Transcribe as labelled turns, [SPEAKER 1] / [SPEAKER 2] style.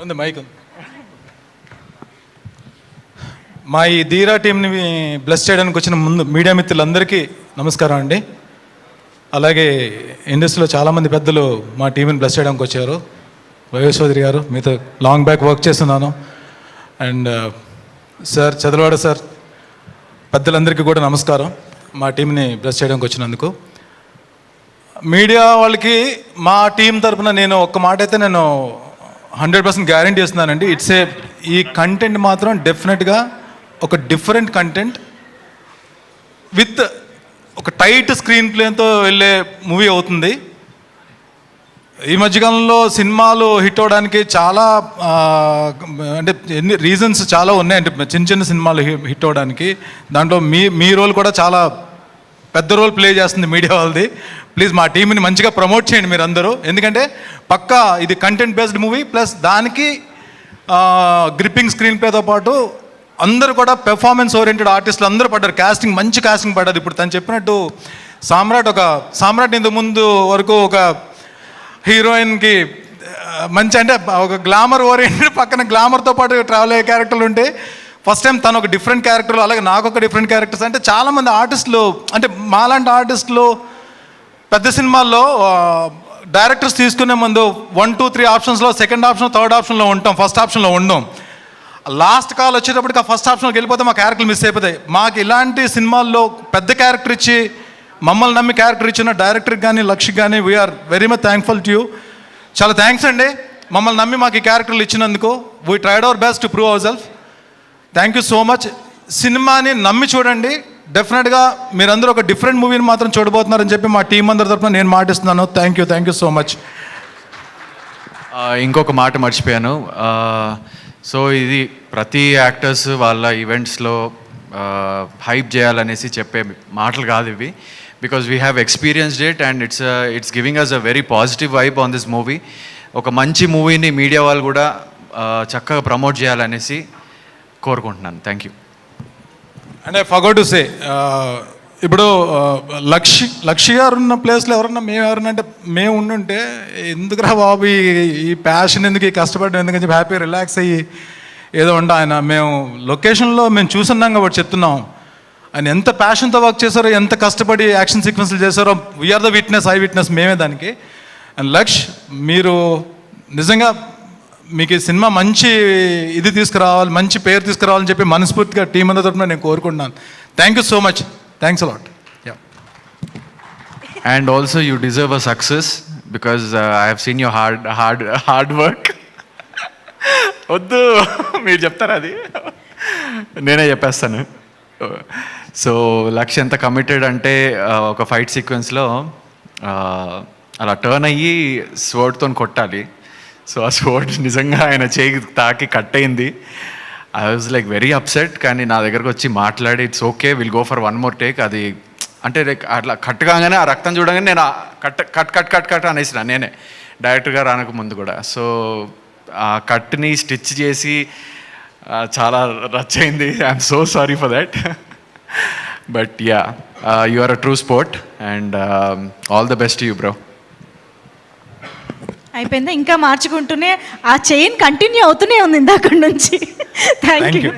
[SPEAKER 1] ఉంది మైక్ ఉంది. మా ఈ ధీరా టీంని బ్లెస్ చేయడానికి వచ్చిన ముందు మీడియా మిత్రులందరికీ నమస్కారం అండి. అలాగే ఇండస్ట్రీలో చాలామంది పెద్దలు మా టీంని బ్లెస్ చేయడానికి వచ్చారు. వైఎస్ చౌదరి గారు, మీతో లాంగ్ బ్యాక్ వర్క్ చేస్తున్నాను. అండ్ సార్ చదలవాడ సార్, పెద్దలందరికీ కూడా నమస్కారం మా టీంని బ్లెస్ చేయడానికి వచ్చినందుకు. మీడియా వాళ్ళకి మా టీం తరఫున నేను ఒక్క మాట అయితే నేను 100% గ్యారంటీ ఇస్తున్నానండి. ఈ కంటెంట్ మాత్రం డెఫినెట్గా ఒక డిఫరెంట్ కంటెంట్ విత్ ఒక టైట్ స్క్రీన్ ప్లేతో వెళ్ళే మూవీ అవుతుంది. ఈ మధ్యకాలంలో సినిమాలు హిట్ అవడానికి చాలా అంటే ఎన్ని రీజన్స్ చాలా ఉన్నాయి. అంటే చిన్న చిన్న సినిమాలు హిట్ అవడానికి దాంట్లో మీ రోల్ కూడా చాలా పెద్ద రోల్ ప్లే చేస్తుంది మీడియా వాళ్ళది. ప్లీజ్ మా టీంని మంచిగా ప్రమోట్ చేయండి మీరు అందరూ. ఎందుకంటే పక్కా ఇది కంటెంట్ బేస్డ్ మూవీ, ప్లస్ దానికి గ్రిప్పింగ్ స్క్రీన్ ప్లేతో పాటు అందరూ కూడా పెర్ఫార్మెన్స్ ఓరియంటెడ్ ఆర్టిస్టులు అందరూ పడ్డారు. మంచి కాస్టింగ్ పడ్డది. ఇప్పుడు తను చెప్పినట్టు సామ్రాట్ ఇంతకు ముందు వరకు ఒక హీరోయిన్కి మంచి అంటే ఒక గ్లామర్ ఓరియంటెడ్ పక్కన గ్లామర్తో పాటు ట్రావెల్ అయ్యే క్యారెక్టర్లు ఉంటే, ఫస్ట్ టైం తను ఒక డిఫరెంట్ క్యారెక్టర్లు, అలాగే నాకు ఒక డిఫరెంట్ క్యారెక్టర్స్. అంటే చాలామంది ఆర్టిస్టులు, అంటే మాలాంటి ఆర్టిస్టులు పెద్ద సినిమాల్లో డైరెక్టర్స్ తీసుకునే ముందు 1, 2, 3 ఆప్షన్స్లో సెకండ్ ఆప్షన్, థర్డ్ ఆప్షన్లో ఉంటాం, ఫస్ట్ ఆప్షన్లో ఉండం. లాస్ట్ కాల్ వచ్చేటప్పటికి ఆ ఫస్ట్ ఆప్షన్కి వెళ్ళిపోతే మా క్యారెక్టర్లు మిస్ అయిపోతాయి. మాకు ఇలాంటి సినిమాల్లో పెద్ద క్యారెక్టర్ ఇచ్చి మమ్మల్ని నమ్మి క్యారెక్టర్ ఇచ్చిన డైరెక్టర్కి కానీ లక్ష్కి కానీ we're very much thankful to you. చాలా థ్యాంక్స్ అండి, మమ్మల్ని నమ్మి మాకు ఈ క్యారెక్టర్లు ఇచ్చినందుకు. We tried our best to prove our self. Thank you so much. సినిమాని నమ్మి చూడండి. డెఫినెట్గా మీరందరూ ఒక డిఫరెంట్ మూవీని మాత్రం చూడబోతున్నారని చెప్పి మా టీం అందరి తరఫున నేను మాటిస్తున్నాను. Thank you so much.
[SPEAKER 2] ఇంకొక మాట మర్చిపోయాను. సో ఇది ప్రతి యాక్టర్స్ వాళ్ళ ఈవెంట్స్లో హైప్ చేయాలనేసి చెప్పే మాటలు కాదు ఇవి. Because we have experienced it and it's giving us a very positive vibe on this movie. ఒక మంచి మూవీని మీడియా వాళ్ళు కూడా చక్కగా ప్రమోట్ చేయాలనేసి కోరుకుంటున్నాను. Thank you.
[SPEAKER 1] And I forgot to say, ఇప్పుడు లక్ష్య గారు ఉన్న ప్లేస్లో ఎవరన్నా అంటే మేము ఉండుంటే ఎందుకురా బాబు ఈ ప్యాషన్ ఎందుకు, ఈ కష్టపడడం ఎందుకని చెప్పి హ్యాపీ రిలాక్స్ అయ్యి ఏదో ఆయన మేము లొకేషన్లో మేము చూసున్నాం కాబట్టి చెప్తున్నాం. ఆయన ఎంత ప్యాషన్తో వర్క్ చేశారో, ఎంత కష్టపడి యాక్షన్ సీక్వెన్స్లు చేశారో, we're the witness, I witness మేమే దానికి. అండ్ మీరు నిజంగా మీకు ఈ సినిమా మంచి ఇది తీసుకురావాలి, మంచి పేరు తీసుకురావాలని చెప్పి మనస్ఫూర్తిగా టీం అందరి తరఫున నేను కోరుకుంటున్నాను. Thank you so much. Thanks a lot.
[SPEAKER 2] And also you deserve a success because I have seen your hard work. వద్దు మీరు చెప్తారా, అది నేనే చెప్పేస్తాను. సో లక్ష్య ఎంత కమిటెడ్ అంటే ఒక ఫైట్ సీక్వెన్స్లో అలా టర్న్ అయ్యి స్వర్డ్తో కొట్టాలి. సో ఆ స్వర్డ్ నిజంగా ఆయన చేయి తాకి కట్ అయింది. I was like very upset. కానీ నా దగ్గరకు వచ్చి మాట్లాడి it's okay, will go for 1 more take. అది అంటే లైక్ అట్లా కట్ కాగానే ఆ రక్తం చూడగానే నేను కట్ అనేసిన నేనే, డైరెక్టర్ గారు అనక ముందు కూడా. సో ఆ కట్ని స్టిచ్ చేసి చాలా రచ్ అయింది. I'm so sorry for that. But yeah, you are a true sport and all the best you bro.
[SPEAKER 3] అయిపోయిందా? ఇంకా మార్చుకుంటూనే ఆ చైన్ కంటిన్యూ అవుతూనే ఉంది ఇందాక నుంచి. Thank you.